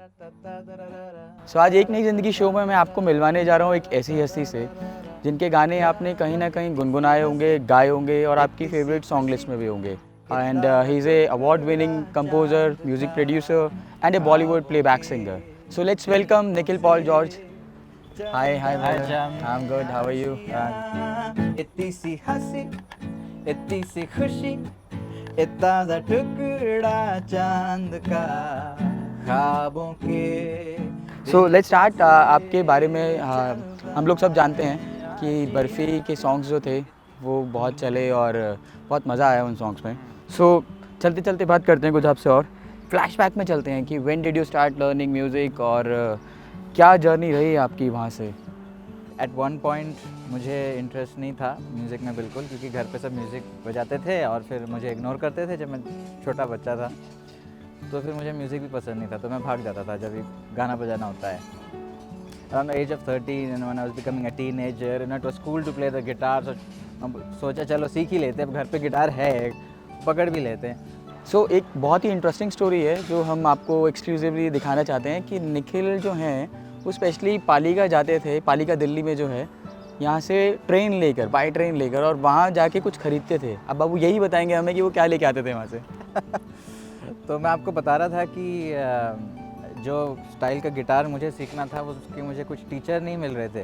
सो आज एक नई ज़िंदगी शो में मैं आपको मिलवाने जा रहा हूँ एक ऐसी हस्ती से जिनके गाने आपने कहीं ना कहीं गुनगुनाए होंगे, गाए होंगे और आपकी फेवरेट सॉन्ग लिस्ट में भी होंगे. And he is a award winning composer, music producer and A Bollywood playback singer. So let's welcome Nikhil Paul George. Hi hi brother. I'm good. How are you? इतनी सी हंसी, इतनी सी खुशी, इतना सा टुकड़ा चांद का ख्वाबों के. So let's start. आपके बारे में हम लोग सब जानते हैं कि बर्फ़ी के सॉन्ग्स जो थे वो बहुत चले और बहुत मज़ा आया उन सॉन्ग्स में. सो चलते चलते बात करते हैं कुछ आपसे और फ्लैशबैक में चलते हैं कि when did you start learning music और क्या जर्नी रही आपकी वहाँ से. एट वन पॉइंट मुझे इंटरेस्ट नहीं था म्यूज़िक में बिल्कुल, क्योंकि घर पे सब म्यूज़िक बजाते थे और फिर मुझे इग्नोर करते थे जब मैं छोटा बच्चा था. तो फिर मुझे म्यूज़िक भी पसंद नहीं था, तो मैं भाग जाता था जब भी गाना बजाना होता है. Around the age of 13 and when I was becoming a teenager, and it was cool to play the guitar, so सोचा चलो सीख ही लेते हैं, अब घर पे गिटार है, पकड़ भी लेते हैं. सो एक बहुत ही इंटरेस्टिंग स्टोरी है जो हम आपको एक्सक्लूसिवली दिखाना चाहते हैं कि निखिल जो हैं वो स्पेशली पालिका जाते थे. पालिका दिल्ली में जो है, यहाँ से ट्रेन लेकर, बाई ट्रेन लेकर और वहाँ जाके कुछ खरीदते थे. अब बाबू यही बताएंगे हमें कि वो क्या लेके आते थे वहाँ से. तो मैं आपको बता रहा था कि जो स्टाइल का गिटार मुझे सीखना था वो उसके मुझे कुछ टीचर नहीं मिल रहे थे.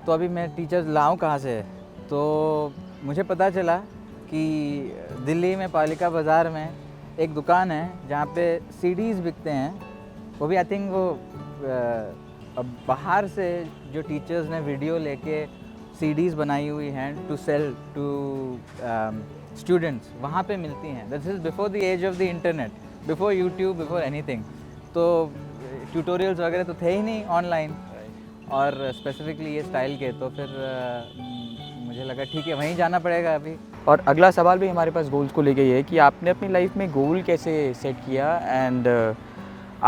तो अभी मैं टीचर लाऊं कहाँ से. तो मुझे पता चला कि दिल्ली में पालिका बाज़ार में एक दुकान है जहाँ पे सीडीज़ बिकते हैं. वो भी आई थिंक वो अब बाहर से जो टीचर्स ने वीडियो लेके सीडीज़ बनाई हुई हैं टू सेल टू स्टूडेंट्स, वहाँ पे मिलती हैं. This is before the age of the internet, before YouTube, before anything. तो ट्यूटोरियल्स वगैरह तो थे ही नहीं ऑनलाइन, और स्पेसिफिकली ये स्टाइल के. तो फिर मुझे लगा ठीक है वहीं जाना पड़ेगा अभी. और अगला सवाल भी हमारे पास गोल्स को लेके ही है कि आपने अपनी लाइफ में गोल कैसे सेट किया एंड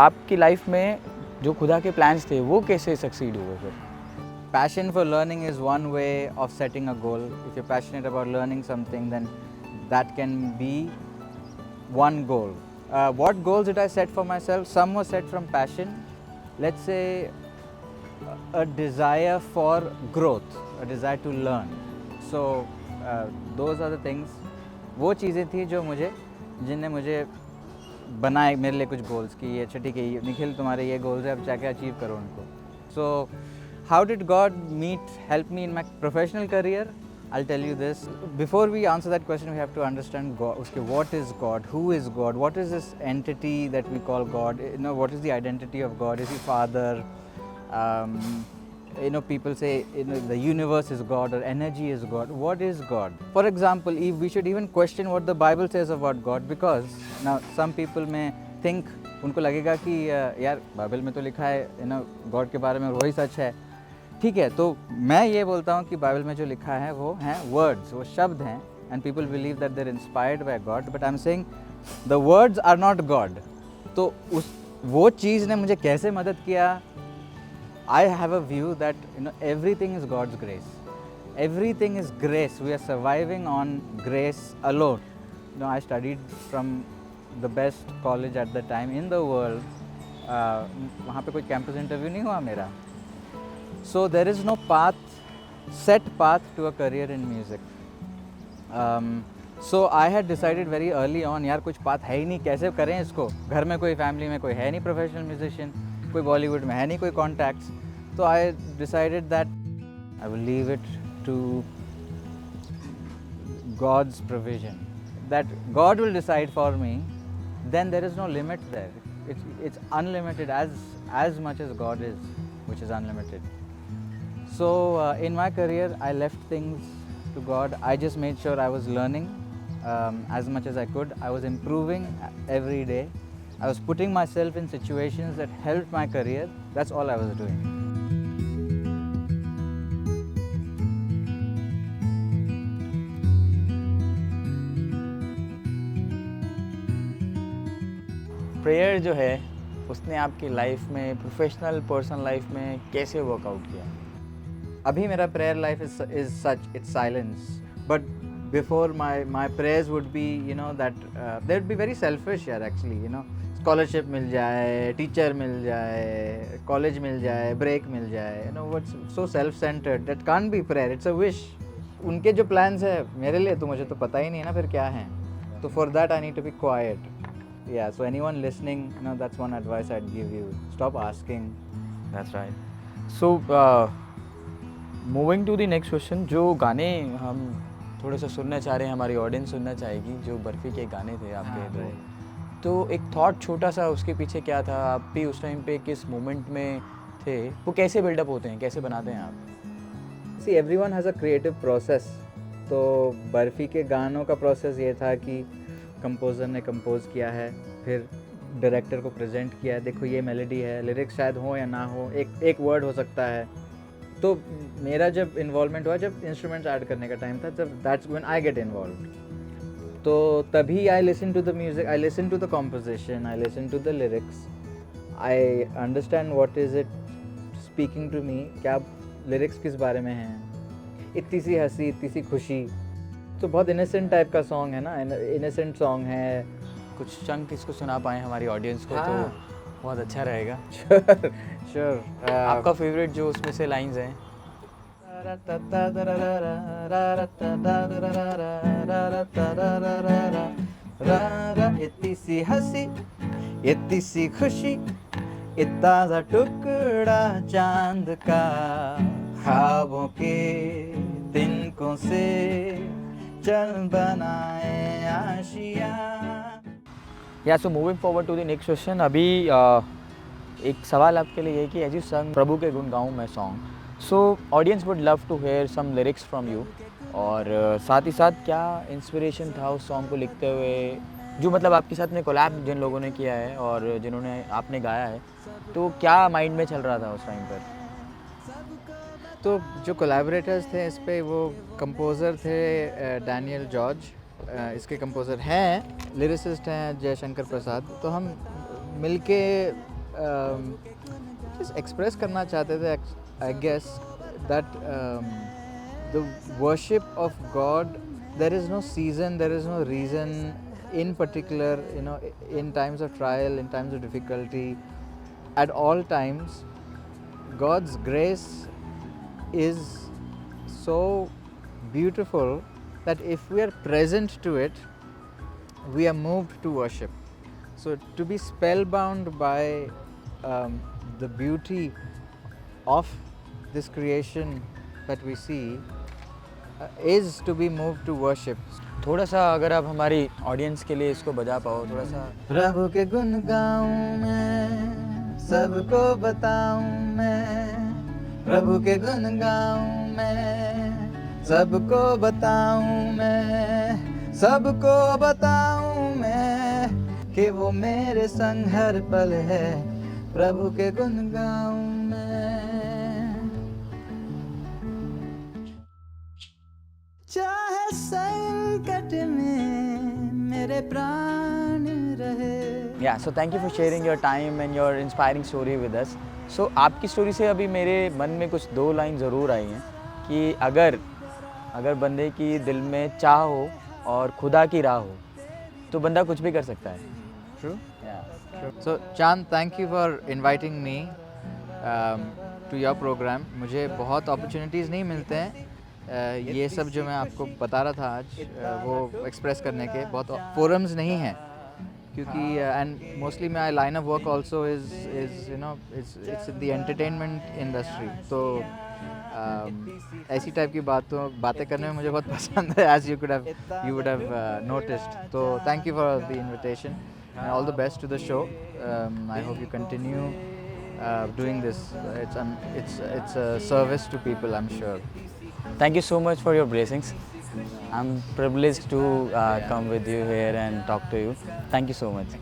आपकी लाइफ में जो खुदा के प्लान्स थे वो कैसे सक्सीड हुए फिर. Passion for learning is one way of setting a goal. If you're passionate about learning something, then that can be one goal. What goals did I set for myself? Some were set from passion. Let's say a desire for growth, a desire to learn. So those are the things. वो चीज़ें थी जो जिनने मुझे बनाए मेरे लिए कुछ गोल्स कि ये अच्छा ठीक है निखिल तुम्हारे ये गोल्स है, अब जाके अचीव करो उनको. So how did God help me in my professional career? I'll tell you this. Before we answer that question, we have to understand God. Okay, what is God? Who is God? What is this entity that we call God? What is the identity of God? Is He Father? People say the universe is God or energy is God. What is God? For example, if we should even question what the Bible says about God, because now some people may think, उनको लगेगा कि यार Bible में तो लिखा है God के बारे में वही सच है. ठीक है, तो मैं ये बोलता हूँ कि बाइबल में जो लिखा है वो हैं वर्ड्स, वो शब्द हैं. And people believe that they're inspired by God, but I am saying the words are not God. तो वो चीज़ ने मुझे कैसे मदद किया. I have a view that everything is God's grace. Everything is grace. We are surviving on grace alone. I studied from the best college at the time in the world. वहाँ पे कोई कैंपस इंटरव्यू नहीं हुआ मेरा. So there is no set path to a career in music. So I had decided very early on, यार कुछ path है ही नहीं, कैसे करें इसको. घर में कोई फैमिली में कोई है नहीं प्रोफेशनल म्यूजिशियन, कोई बॉलीवुड में है नहीं कोई कॉन्टैक्ट्स. तो I decided that I will leave it to God's provision. That God will decide for me, then there is no limit there. It's unlimited as much as God is, which is unlimited. So in my career, I left things to God. I just made sure I was learning as much as I could. I was improving every day. I was putting myself in situations that helped my career. That's all I was doing. Prayer जो है उसने आपकी life में, professional personal life में कैसे workout किया. अभी मेरा prayer life is such, it's silence. But before my prayers would be, that they would be very selfish here actually, scholarship मिल जाए, टीचर मिल जाए, कॉलेज मिल जाए, ब्रेक मिल जाए, you know what's so self centred, that can't be prayer, it's a wish. उनके जो plans है मेरे लिए तो मुझे तो पता ही नहीं है ना फिर क्या है. तो for that I need to be quiet. Yeah so anyone listening, you know that's one advice I give you, stop asking. That's right. So, moving to the next question, जो गाने हम थोड़ा सा सुनना चाह रहे हैं, हमारी ऑडियंस सुनना चाहेगी, जो बर्फ़ी के गाने थे आपके हाँ, दो, right. तो एक थॉट छोटा सा उसके पीछे क्या था, आप भी उस टाइम पे किस मोमेंट में थे, वो कैसे बिल्डअप होते हैं, कैसे बनाते हैं आप? See everyone has a creative process. तो बर्फ़ी के गानों का प्रोसेस ये था कि कंपोज़र ने कंपोज़ किया है, फिर डायरेक्टर को प्रेजेंट किया है, देखो ये मेलोडी है, लिरिक्स शायद हो या ना हो, एक वर्ड हो सकता है. तो मेरा जब इन्वॉल्वमेंट हुआ, जब इंस्ट्रूमेंट्स ऐड करने का टाइम था, तब that's when I get involved. तो तभी I listen to the music, I listen to the composition, I listen to the lyrics, I understand what is it speaking to me, क्या lyrics किस बारे में हैं. इतनी सी हंसी, इतनी सी खुशी, तो बहुत इनोसेंट टाइप का सॉन्ग है ना, इनोसेंट सॉन्ग है. कुछ चंक इसको सुना पाएँ हमारी ऑडियंस को हाँ. तो बहुत अच्छा रहेगा. श्योर. आपका फेवरेट जो उसमें से लाइंस हैं? इतनी सी हंसी, इतनी सी खुशी, इतना सा टुकड़ा चांद का, ख्वाबों के तिनकों से चल बनाए आशिया. या so moving forward to the next question. अभी एक सवाल आपके लिए है कि एज यू संग प्रभु के गुण गाऊँ मैं song, so audience would love to hear some lyrics from you. और साथ ही साथ क्या इंस्पिरेशन था उस सॉन्ग को लिखते हुए, जो मतलब आपके साथ में कोलैब जिन लोगों ने किया है और जिन्होंने आपने गाया है, तो क्या माइंड में चल रहा था उस टाइम पर? तो जो कोलैबोरेटर्स थे इस पे, वो कंपोज़र थे डैनियल जॉर्ज, इसके कंपोज़र हैं, लिरिसिस्ट हैं जयशंकर प्रसाद. तो हम मिलके just एक्सप्रेस करना चाहते थे, I guess, that the worship of God, there is no season, there is no reason in particular, you know, in times of trial, in times of difficulty, at all times, God's grace is so beautiful that if we are present to it, we are moved to worship. So to be spellbound by the beauty of this creation that we see is to be moved to worship. थोड़ा सा अगर आप हमारी audience के लिए इसको बजा पाओ थोड़ा सा. प्रभु के गुण गाऊं मैं, सबको बताऊं मैं, प्रभु के गुण गाऊं मैं, सबको बताऊं मैं, सबको बताऊं मैं, कि वो मेरे संग हर पल है, प्रभु के गुण गाऊं मैं. चाहे संकट में मेरे प्राण रहे. Yeah, so thank you for sharing your time and your inspiring story with us. So आपकी स्टोरी से अभी मेरे मन में कुछ दो लाइन ज़रूर आई हैं कि अगर बंदे की दिल में चाह हो और खुदा की राह हो तो बंदा कुछ भी कर सकता है. True. Yeah. So Chand, thank you for inviting me to your program. मुझे बहुत opportunities नहीं मिलते हैं. ये सब जो मैं आपको बता रहा था आज, वो एक्सप्रेस करने के बहुत फोरम्स नहीं हैं, क्योंकि and mostly my line of work also is you know it's the entertainment industry. तो ऐसी टाइप की बातें करने में मुझे बहुत पसंद है, as you would have noticed. तो thank you for the invitation and all the best to the show. I hope you continue doing this. It's a service to people, I'm sure. Thank you so much for your blessings. I'm privileged to come with you here and talk to you. Thank you so much.